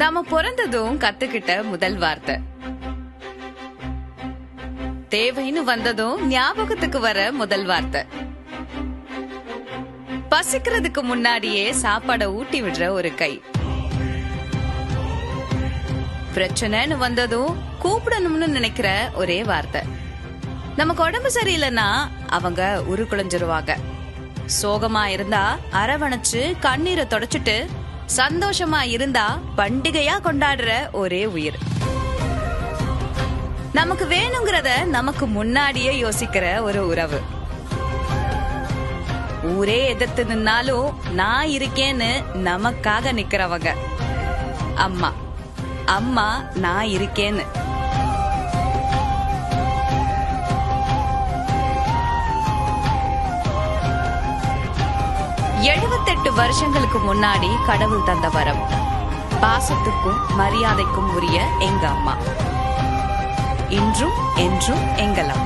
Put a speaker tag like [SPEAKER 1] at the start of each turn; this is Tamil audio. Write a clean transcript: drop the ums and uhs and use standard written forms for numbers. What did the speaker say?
[SPEAKER 1] நாம பிறந்ததும் கத்துக்கிட்ட முதல் வார்த்தை, தேவைன்னு வந்ததும் ஞாபகத்துக்கு வர முதல் வார்த்தை, பசிக்கிறதுக்கு முன்னாடியே சாப்பாட ஊட்டி விடுற ஒரு கை, பிரச்சனைன்னு வந்ததும் கூப்பிடணும்னு நினைக்கிற ஒரே வார்த்தை. நமக்கு உடம்பு சரியில்லைன்னா அவங்க உருக்குலைஞ்சிருவாங்க. சோகமா இருந்தா அரவணைச்சு கண்ணீரை தொடச்சிட்டு சந்தோஷமா இருந்தா பண்டிகையா கொண்டாடுற ஒரே உயிர். நமக்கு வேணுங்கிறத நமக்கு முன்னாடியே யோசிக்கிற ஒரு உறவு. ஊரே எதிர்த்து நின்னாலும் நான் இருக்கேன்னு நமக்காக நிக்கிறவங்க. அம்மா, அம்மா நான் இருக்கேன்னு. 78 வருஷங்களுக்கு முன்னாடி கடவுள் தந்த வரம், பாசத்துக்கும் மரியாதைக்கும் உரிய எங்க அம்மா. இன்றும் என்றும் எங்கள் அம்மா.